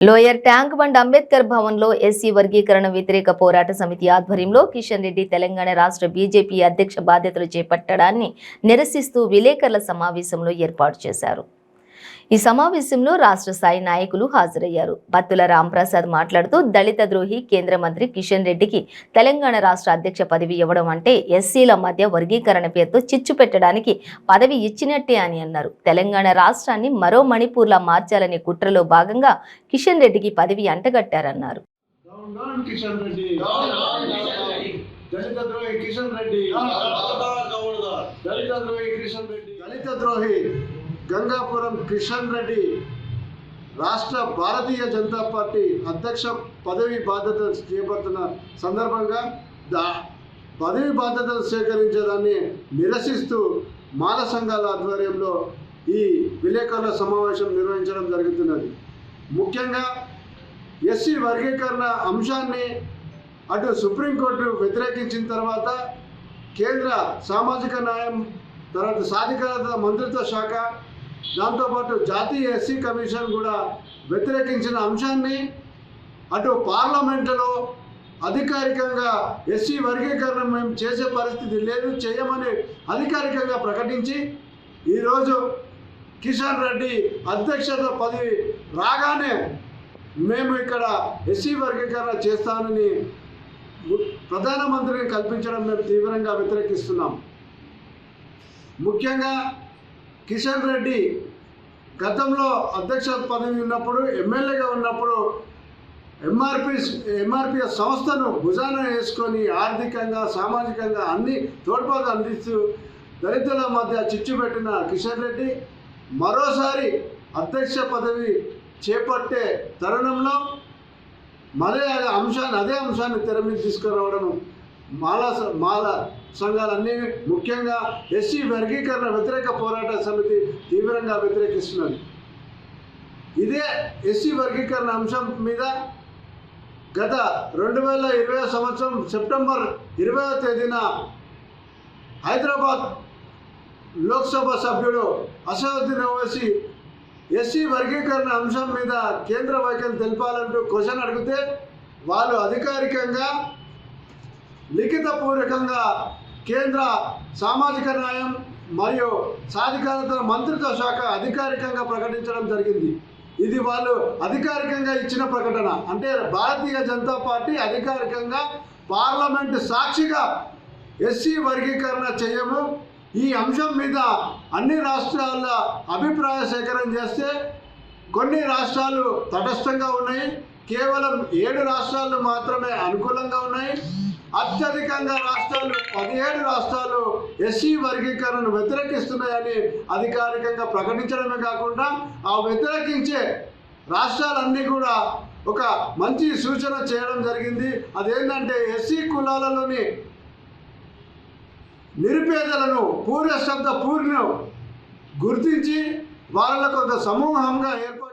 Lower tank bund Ambedkar భవన్లో SC వర్గీకరణ వ్యతిరేక పోరాట సమితి ఆధ్వర్యంలో కిషన్ రెడ్డి తెలంగాణ రాష్ట్ర బీజేపీ అధ్యక్ష బాధ్యతలు చేపట్టడాన్ని నిరసిస్తూ విలేకరుల సమావేశంలో ఏర్పాటు చేశారు. ఈ సమావేశంలో రాష్ట్ర స్థాయి నాయకులు హాజరయ్యారు. బత్తుల రాంప్రసాద్ మాట్లాడుతూ దళిత ద్రోహి కేంద్ర మంత్రి కిషన్ రెడ్డికి తెలంగాణ రాష్ట్ర అధ్యక్ష పదవి ఇవ్వడం అంటే ఎస్సీల మధ్య వర్గీకరణ పేరుతో చిచ్చు పెట్టడానికి పదవి ఇచ్చినట్టే అని అన్నారు. తెలంగాణ రాష్ట్రాన్ని మరో మణిపూర్లా మార్చాలనే కుట్రలో భాగంగా కిషన్ రెడ్డికి పదవి అంటగట్టారన్నారు. గంగాపురం కిషన్ రెడ్డి రాష్ట్ర భారతీయ జనతా పార్టీ అధ్యక్ష పదవి బాధ్యతలు చేపడుతున్న సందర్భంగా పదవి బాధ్యతలు స్వీకరించేదాన్ని నిరసిస్తూ మాల సంఘాల ఆధ్వర్యంలో ఈ విలేకరుల సమావేశం నిర్వహించడం జరుగుతున్నది. ముఖ్యంగా ఎస్సీ వర్గీకరణ అంశాన్ని అటు సుప్రీంకోర్టు వ్యతిరేకించిన తర్వాత కేంద్ర సామాజిక న్యాయం, తర్వాత సాధికారత మంత్రిత్వ శాఖ, దాంతోపాటు జాతీయ ఎస్సీ కమిషన్ కూడా వ్యతిరేకించిన అంశాన్ని అటు పార్లమెంటులో అధికారికంగా ఎస్సీ వర్గీకరణ మేము చేసే పరిస్థితి లేదు, చేయమని అధికారికంగా ప్రకటించి ఈరోజు కిషన్ రెడ్డి అధ్యక్షత పదవి రాగానే మేము ఇక్కడ ఎస్సీ వర్గీకరణ చేస్తానని ప్రధానమంత్రిని కల్పించడం మేము తీవ్రంగా వ్యతిరేకిస్తున్నాం. ముఖ్యంగా కిషన్ రెడ్డి గతంలో అధ్యక్ష పదవి ఉన్నప్పుడు, ఎమ్మెల్యేగా ఉన్నప్పుడు ఎంఆర్పిఎస్ సంస్థను భుజాన వేసుకొని ఆర్థికంగా, సామాజికంగా అన్ని తోడ్పాటు అందిస్తూ దళితుల మధ్య చిచ్చు పెట్టిన కిషన్ రెడ్డి మరోసారి అధ్యక్ష పదవి చేపట్టే తరుణంలో అదే అంశాన్ని తెర మీద తీసుకురావడం మాల సంఘాలన్నీ, ముఖ్యంగా ఎస్సీ వర్గీకరణ వ్యతిరేక పోరాట సమితి తీవ్రంగా వ్యతిరేకిస్తున్నది. ఇదే ఎస్సీ వర్గీకరణ అంశం మీద గత 2020 సంవత్సరం సెప్టెంబర్ 20వ తేదీన హైదరాబాద్ లోక్సభ సభ్యుడు అసదుద్దీన్ ఓవైసీ ఎస్సీ వర్గీకరణ అంశం మీద కేంద్ర వైఖరి తెలపాలంటూ క్వశ్చన్ అడిగితే వాళ్ళు అధికారికంగా లిఖితపూర్వకంగా కేంద్ర సామాజిక న్యాయం మరియు సాధికారత మంత్రిత్వ శాఖ అధికారికంగా ప్రకటించడం జరిగింది. ఇది వాళ్ళు అధికారికంగా ఇచ్చిన ప్రకటన. అంటే భారతీయ జనతా పార్టీ అధికారికంగా పార్లమెంటు సాక్షిగా ఎస్సీ వర్గీకరణ చేయము, ఈ అంశం మీద అన్ని రాష్ట్రాల అభిప్రాయ సేకరణ చేస్తే కొన్ని రాష్ట్రాలు తటస్థంగా ఉన్నాయి, కేవలం 7 రాష్ట్రాలు మాత్రమే అనుకూలంగా ఉన్నాయి. అత్యధికంగా 17 రాష్ట్రాలు ఎస్సీ వర్గీకరణను వ్యతిరేకిస్తున్నాయని అధికారికంగా ప్రకటించడమే కాకుండా ఆ వ్యతిరేకించే రాష్ట్రాలన్నీ కూడా ఒక మంచి సూచన చేయడం జరిగింది. అదేంటంటే ఎస్సీ కులాలలోని నిరుపేదలను పూర్ను గుర్తించి వాళ్ళకు ఒక సమూహంగా ఏర్పాటు